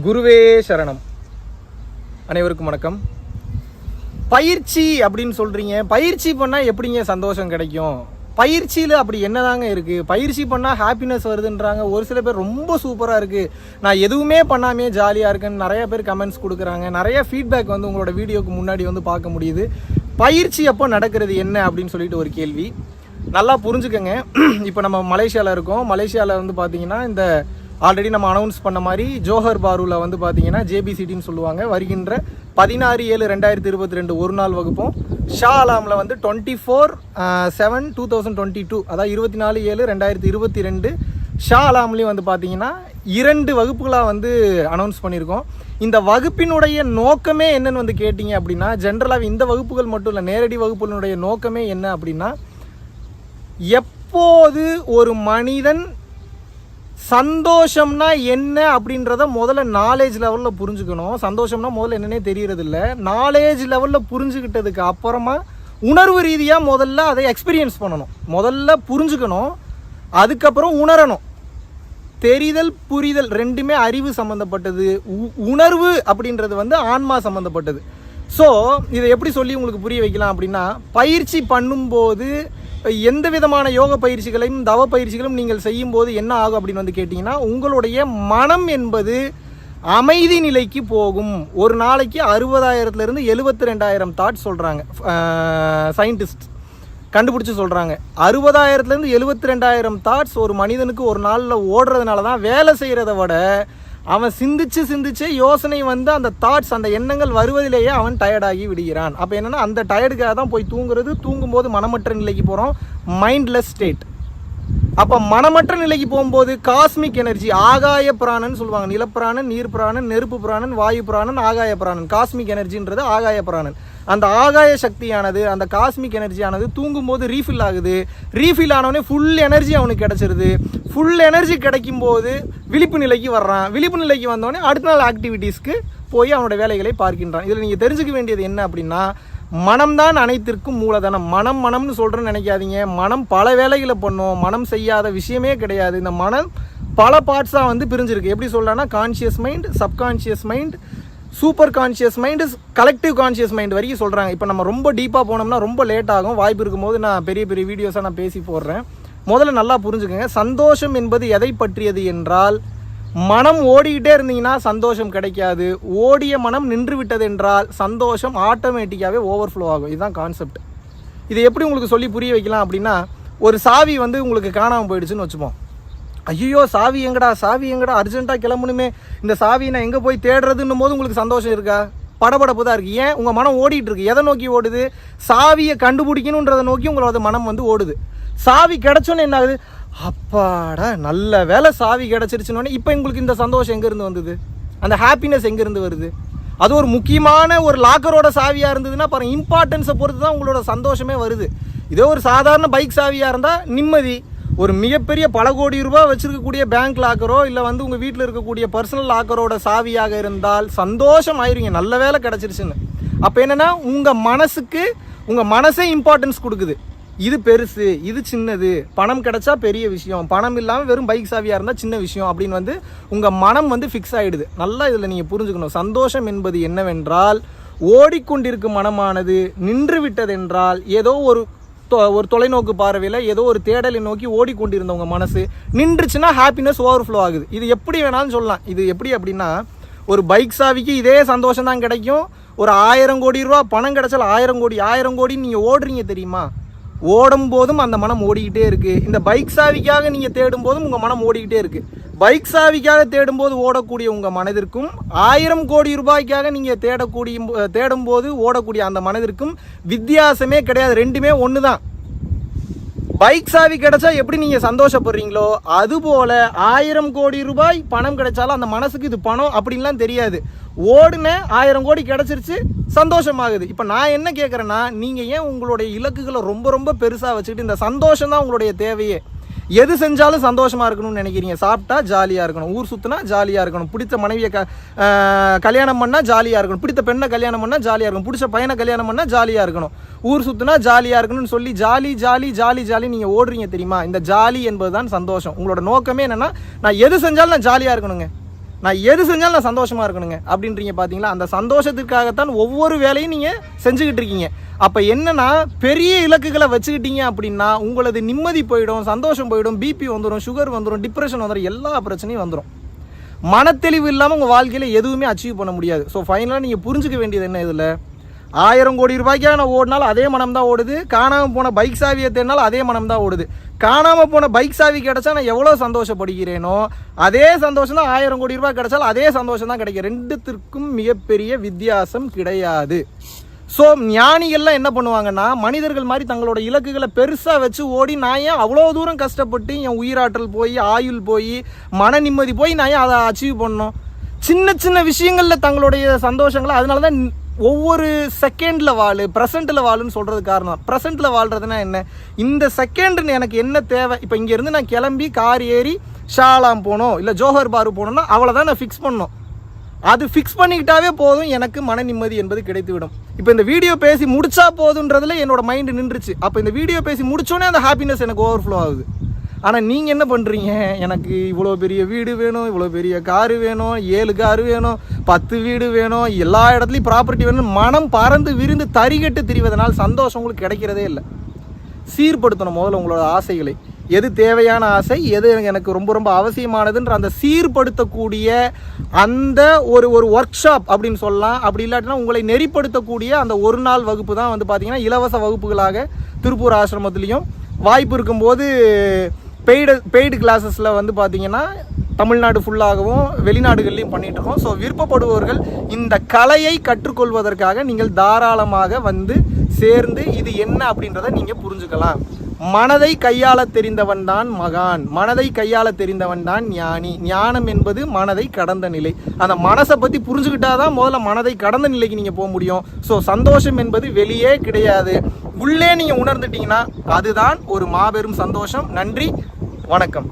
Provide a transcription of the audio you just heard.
குருவே சரணம். அனைவருக்கும் வணக்கம். பயிற்சி அப்படின்னு சொல்கிறீங்க, பயிற்சி பண்ணால் எப்படிங்க சந்தோஷம் கிடைக்கும்? பயிற்சியில் அப்படி என்னதாங்க இருக்குது? பயிற்சி பண்ணால் ஹாப்பினஸ் வருதுன்றாங்க. ஒரு சில பேர் ரொம்ப சூப்பராக இருக்குது, நான் எதுவுமே பண்ணாமே ஜாலியாக இருக்குன்னு நிறைய பேர் கமெண்ட்ஸ் கொடுக்குறாங்க. நிறைய ஃபீட்பேக் வந்து உங்களோட வீடியோக்கு முன்னாடி வந்து பார்க்க முடியுது. பயிற்சி அப்போ நடக்கிறது என்ன அப்படின்னு சொல்லிட்டு ஒரு கேள்வி. நல்லா புரிஞ்சுக்கங்க. இப்போ நம்ம மலேசியாவில் இருக்கோம். மலேசியாவில் வந்து பார்த்தீங்கன்னா இந்த ஆல்ரெடி நம்ம அனௌன்ஸ் பண்ண மாதிரி ஜோஹர் பாரூவில் வந்து பார்த்தீங்கன்னா ஜேபிசிடின்னு சொல்லுவாங்க. வருகின்ற 16/7/2022 ஒரு நாள் வகுப்பும், ஷா அலாமில் வந்து 24/7/2022 அதாவது 24/7/2022 ஷா அலாம்லேயும் வந்து பார்த்தீங்கன்னா 2 வகுப்புகளாக வந்து அனௌன்ஸ் பண்ணியிருக்கோம். இந்த வகுப்பினுடைய நோக்கமே என்னன்னு வந்து கேட்டிங்க அப்படின்னா, ஜென்ரலாக இந்த வகுப்புகள் மட்டும் இல்லை, நேரடி வகுப்புகளுடைய நோக்கமே என்ன அப்படின்னா, எப்போது ஒரு மனிதன் சந்தோஷம்னா என்ன அப்படின்றத முதல்ல நாலேஜ் லெவலில் புரிஞ்சுக்கணும். சந்தோஷம்னா முதல்ல என்னன்னே தெரியறது இல்லை. நாலேஜ் லெவலில் புரிஞ்சுக்கிட்டதுக்கு அப்புறமா உணர்வு ரீதியாக முதல்ல அதை எக்ஸ்பீரியன்ஸ் பண்ணணும். முதல்ல புரிஞ்சுக்கணும், அதுக்கப்புறம் உணரணும். தெரிதல் புரிதல் ரெண்டுமே அறிவு சம்மந்தப்பட்டது. உணர்வு அப்படின்றது வந்து ஆன்மா சம்மந்தப்பட்டது. ஸோ இதை எப்படி சொல்லி உங்களுக்கு புரிய வைக்கலாம் அப்படின்னா, பயிற்சி பண்ணும்போது எந்த விதமான யோக பயிற்சிகளையும் தவ பயிற்சிகளும் நீங்கள் செய்யும் போது என்ன ஆகும் அப்படின்னு வந்து கேட்டிங்கன்னா, உங்களுடைய மனம் என்பது அமைதி நிலைக்கு போகும். ஒரு நாளைக்கு 60,000 72,000 தாட்ஸ் சொல்கிறாங்க, சயின்டிஸ்ட் கண்டுபிடிச்சி சொல்கிறாங்க. 60,000 72,000 தாட்ஸ் ஒரு மனிதனுக்கு ஒரு நாளில் ஓடுறதுனால தான் வேலை செய்கிறத விட அவன் சிந்திச்சு யோசனை வந்து அந்த தாட்ஸ், அந்த எண்ணங்கள் வருவதிலேயே அவன் டயர்டாகி விடுகிறான். அப்போ என்னென்னா, அந்த டயர்டுக்காக தான் போய் தூங்குறது. தூங்கும்போது மனமற்ற நிலைக்கு போகிறோம், மைண்ட்லெஸ் ஸ்டேட். அப்போ மனமற்ற நிலைக்கு போகும்போது காஸ்மிக் எனர்ஜி, ஆகாய பிராணன் சொல்லுவாங்க. நிலப்பிராணன், நீர் பிராணன், நெருப்பு பிராணன், வாயு பிராணன், ஆகாய பிராணன். காஸ்மிக் எனர்ஜின்றது ஆகாய பிராணன். அந்த ஆகாய சக்தியானது, அந்த காஸ்மிக் எனர்ஜியானது தூங்கும்போது ரீஃபில் ஆகுது. ரீஃபில் ஆனவொடனே ஃபுல் எனர்ஜி அவனுக்கு கிடச்சிருது. ஃபுல் எனர்ஜி கிடைக்கும் போது விழிப்பு நிலைக்கு வர்றான். விழிப்பு நிலைக்கு வந்தோடனே அடுத்த நாள் ஆக்டிவிட்டீஸ்க்கு போய் அவனோட வேலைகளை பார்க்கின்றான். இதில் நீங்கள் தெரிஞ்சுக்க வேண்டியது என்ன அப்படின்னா, மனம்தான் அனைத்திற்கும் மூலதனம். மனம்னு சொல்கிறேன்னு நினைக்காதீங்க. மனம் பல வேலைகளை பண்ணும். மனம் செய்யாத விஷயமே கிடையாது. இந்த மனம் பல பார்ட்ஸாக வந்து பிரிஞ்சிருக்கு. எப்படி சொல்லலாம்னா, conscious mind, subconscious mind, super conscious mind, collective conscious mind வரைக்கும் சொல்கிறாங்க. இப்போ நம்ம ரொம்ப டீப்பாக போனோம்னா ரொம்ப லேட் ஆகும். வாய்ப்பு இருக்கும்போது நான் பெரிய வீடியோஸாக நான் பேசி போடுறேன். முதல்ல நல்லா புரிஞ்சுக்கோங்க. சந்தோஷம் என்பது எதை பற்றியது என்றால், மனம் ஓடிக்கிட்டே இருந்தீங்கன்னா சந்தோஷம் கிடைக்காது. ஓடிய மனம் நின்று விட்டது என்றால் சந்தோஷம் ஆட்டோமேட்டிக்காகவே ஓவர்ஃப்ளோ ஆகும். இதுதான் கான்செப்ட். இதை எப்படி உங்களுக்கு சொல்லி புரிய வைக்கலாம் அப்படின்னா, ஒரு சாவி வந்து உங்களுக்கு காணாமல் போயிடுச்சுன்னு வச்சுப்போம். ஐயோ சாவி எங்கடா அர்ஜென்ட்டாக கிளம்பணுமே, இந்த சாவியை நான் எங்கே போய் தேடுறதுன்னும் போது உங்களுக்கு சந்தோஷம் இருக்கா? படபடப்பு தான் இருக்குது. ஏன்? உங்கள் மனம் ஓடிட்டு இருக்கு. எதை நோக்கி ஓடுது? சாவியை கண்டுபிடிக்கணுன்றதை நோக்கி உங்களோட மனம் வந்து ஓடுது. சாவி கிடைச்சோன்னு என்ன ஆகுது? அப்பாடா நல்ல வேலை சாவி கிடச்சிருச்சுன்னு. இப்போ உங்களுக்கு இந்த சந்தோஷம் எங்கேருந்து வந்தது? அந்த ஹாப்பினஸ் எங்கேருந்து வருது? அது ஒரு முக்கியமான ஒரு லாக்கரோட சாவியாக இருந்ததுன்னா பாருங்கள், இம்பார்ட்டன்ஸை பொறுத்து தான் உங்களோட சந்தோஷமே வருது. இதே ஒரு சாதாரண பைக் சாவியாக இருந்தால் நிம்மதி. ஒரு மிகப்பெரிய பல கோடி ரூபாய் வச்சுருக்கக்கூடிய பேங்க் லாக்கரோ இல்லை வந்து உங்கள் வீட்டில் இருக்கக்கூடிய பர்சனல் லாக்கரோட சாவியாக இருந்தால் சந்தோஷம் ஆயிருவீங்க, நல்ல வேலை கிடச்சிருச்சுன்னு. அப்போ என்னென்னா, உங்கள் மனசுக்கு உங்கள் மனசே இம்பார்ட்டன்ஸ் கொடுக்குது. இது பெருசு, இது சின்னது, பணம் கிடைச்சா பெரிய விஷயம், பணம் இல்லாமல் வெறும் பைக் சாவியாக இருந்தால் சின்ன விஷயம் அப்படின்னு வந்து உங்கள் மனம் வந்து ஃபிக்ஸ் ஆகிடுது. நல்லா இதில் நீங்கள் புரிஞ்சுக்கணும். சந்தோஷம் என்பது என்னவென்றால், ஓடிக்கொண்டிருக்கும் மனமானது நின்று விட்டதென்றால், ஏதோ ஒரு தொலைநோக்கு பார்வையில் ஏதோ ஒரு தேடலை நோக்கி ஓடிக்கொண்டிருந்தவங்க மனசு நின்றுச்சுன்னா ஹாப்பினஸ் ஓவர்ஃப்ளோ ஆகுது. இது எப்படி வேணாலும் சொல்லலாம். இது எப்படி அப்படின்னா, ஒரு பைக் சாவிக்கு இதே சந்தோஷம் தான் கிடைக்கும். ஒரு 1000 கோடி ரூபா பணம் கிடைச்சால் 1000 கோடி நீங்கள் ஓடுறீங்க தெரியுமா? ஓடும் போதும் அந்த மனம் ஓடிக்கிட்டே இருக்குது. இந்த பைக் சாவிக்காக நீங்கள் தேடும் போதும் உங்கள் மனம் ஓடிக்கிட்டே இருக்குது. பைக் சாவிக்காக தேடும்போது ஓடக்கூடிய உங்கள் மனதிற்கும் 1000 கோடி ரூபாய்க்காக நீங்கள் தேடும்போது ஓடக்கூடிய அந்த மனதிற்கும் வித்தியாசமே கிடையாது. ரெண்டுமே ஒன்று தான். பைக் சாவி கிடைச்சா எப்படி நீங்கள் சந்தோஷப்படுறீங்களோ, அதுபோல் 1000 கோடி ரூபாய் பணம் கிடைச்சாலும் அந்த மனசுக்கு இது பணம் அப்படின்லாம் தெரியாது. ஓடுன 1000 கோடி கிடச்சிருச்சு, சந்தோஷமாகுது. இப்போ நான் என்ன கேட்குறேன்னா, நீங்கள் ஏன் உங்களுடைய இலக்குகளை ரொம்ப பெருசாக வச்சுக்கிட்டு இந்த சந்தோஷம் தான் உங்களுடைய தேவையே? எது செஞ்சாலும் சந்தோஷமாக இருக்கணும்னு நினைக்கிறீங்க. சாப்பிட்டா ஜாலியாக இருக்கணும், ஊர் சுற்றினா ஜாலியாக இருக்கணும், பிடித்த மனைவியை கல்யாணம் பண்ணால் ஜாலியாக இருக்கணும், பிடித்த பெண்ணை கல்யாணம் பண்ணால் ஜாலியாக இருக்கணும், பிடிச்ச பையனை கல்யாணம் பண்ணால் ஜாலியாக இருக்கணும், ஊர் சுற்றினா ஜாலியாக இருக்கணும்னு சொல்லி ஜாலி நீங்கள் ஓடுறீங்க தெரியுமா? இந்த ஜாலி என்பது தான் சந்தோஷம். உங்களோட நோக்கமே என்னென்னா, நான் எது செஞ்சாலும் நான் ஜாலியாக இருக்கணுங்க. நான் எது செஞ்சாலும் நான் சந்தோஷமாக இருக்கணுங்க அப்படின்றீங்க பார்த்தீங்களா. அந்த சந்தோஷத்துக்காகத்தான் ஒவ்வொரு வேலையும் நீங்கள் செஞ்சுக்கிட்டு இருக்கீங்க. அப்போ என்னன்னா, பெரிய இலக்குகளை வச்சுக்கிட்டீங்க அப்படின்னா உங்களது நிம்மதி போயிடும், சந்தோஷம் போயிடும், பிபி வந்துடும், சுகர் வந்துடும், டிப்ரெஷன் வந்துடும், எல்லா பிரச்சனையும் வந்துடும். மனத்தெளிவு இல்லாமல் உங்கள் வாழ்க்கையில் எதுவுமே அச்சீவ் பண்ண முடியாது. ஸோ ஃபைனலாக நீங்கள் புரிஞ்சுக்க வேண்டியது என்ன, இதில் 1000 கோடி ரூபாய்க்காக நான் ஓடினாலும் அதே மனம் தான் ஓடுது, காணாமல் போன பைக் சாவியை தேடினாலும் அதே மனம் தான் ஓடுது. காணாமல் போன பைக் சாவி கிடைச்சா நான் எவ்வளோ சந்தோஷப்படுகிறேனோ அதே சந்தோஷம் தான் 1000 கோடி ரூபாய் கிடைச்சாலும் அதே சந்தோஷம் தான் கிடைக்கும். ரெண்டுத்திற்கும் மிகப்பெரிய வித்தியாசம் கிடையாது. ஸோ ஞானிகள்லாம் என்ன பண்ணுவாங்கன்னா, மனிதர்கள் மாதிரி தங்களோட இலக்குகளை பெருசாக வச்சு ஓடி நான் ஏன் அவ்வளோ தூரம் கஷ்டப்பட்டு என் உயிராற்றல் போய் ஆயுள் போய் மன நிம்மதி போய் நான் ஏன் அதை அச்சீவ் பண்ணணும். சின்ன சின்ன விஷயங்களில் தங்களுடைய சந்தோஷங்களை, அதனால தான் ஒவ்வொரு செகண்டில் வாழு, ப்ரெசென்ட்டில் வாழுன்னு சொல்கிறது காரணம். ப்ரெசென்ட்டில் வாழ்கிறதுனா என்ன, இந்த செகண்டுன்னு எனக்கு என்ன தேவை. இப்போ இங்கேருந்து நான் கிளம்பி கார் ஏறி ஷாலாம் போகணும், இல்லை ஜோஹர் பாரு போகணுன்னா அவ்வளோதான் நான் ஃபிக்ஸ் பண்ணணும். அது ஃபிக்ஸ் பண்ணிக்கிட்டாவே போதும், எனக்கு மன நிம்மதி என்பது கிடைத்துவிடும். இப்போ இந்த வீடியோ பேசி முடிச்சா போதுன்றதுல என்னோட மைண்டு நின்றுச்சு. அப்போ இந்த வீடியோ பேசி முடிச்சோன்னே அந்த ஹாப்பினஸ் எனக்கு ஓவர்ஃப்ளோ ஆகுது. ஆனால் நீங்கள் என்ன பண்ணுறீங்க, எனக்கு இவ்வளோ பெரிய வீடு வேணும், இவ்வளோ பெரிய காரு வேணும், 7 காரு வேணும், 10 வீடு வேணும், எல்லா இடத்துலையும் ப்ராப்பர்ட்டி வேணும், மனம் பறந்து விரிந்து தறிகட்டு திரிவதனால் சந்தோஷம் உங்களுக்கு கிடைக்கிறதே இல்லை. சீர்படுத்தணும் முதல்ல உங்களோட ஆசைகளை. எது தேவையான ஆசை, எது எனக்கு ரொம்ப ரொம்ப அவசியமானதுன்ற அந்த சீர்படுத்தக்கூடிய அந்த ஒரு ஒர்க் ஷாப் அப்படின்னு சொல்லலாம். அப்படி இல்லாட்டினா உங்களை நெறிப்படுத்தக்கூடிய அந்த ஒரு நாள் வகுப்பு தான் வந்து பார்த்தீங்கன்னா இலவச வகுப்புகளாக திருப்பூர் ஆசிரமத்துலேயும், வாய்ப்பு இருக்கும்போது பெய்டு கிளாஸஸில் வந்து பார்த்தீங்கன்னா தமிழ்நாடு ஃபுல்லாகவும் வெளிநாடுகள்லையும் பண்ணிகிட்ருக்கோம். ஸோ விருப்பப்படுபவர்கள் இந்த கலையை கற்றுக்கொள்வதற்காக நீங்கள் தாராளமாக வந்து சேர்ந்து இது என்ன அப்படின்றத நீங்கள் புரிஞ்சுக்கலாம். மனதை கையாள தெரிந்தவன் தான் மகான், மனதை கையாள தெரிந்தவன் தான் ஞானி. ஞானம் என்பது மனதை கடந்த நிலை. அந்த மனசை பற்றி புரிஞ்சுக்கிட்டாதான் முதல்ல மனதை கடந்த நிலைக்கு நீங்கள் போக முடியும். ஸோ சந்தோஷம் என்பது வெளியே கிடையாது, உள்ளே நீங்கள் உணர்ந்துட்டீங்கன்னா அதுதான் ஒரு மாபெரும் சந்தோஷம். நன்றி, வணக்கம்.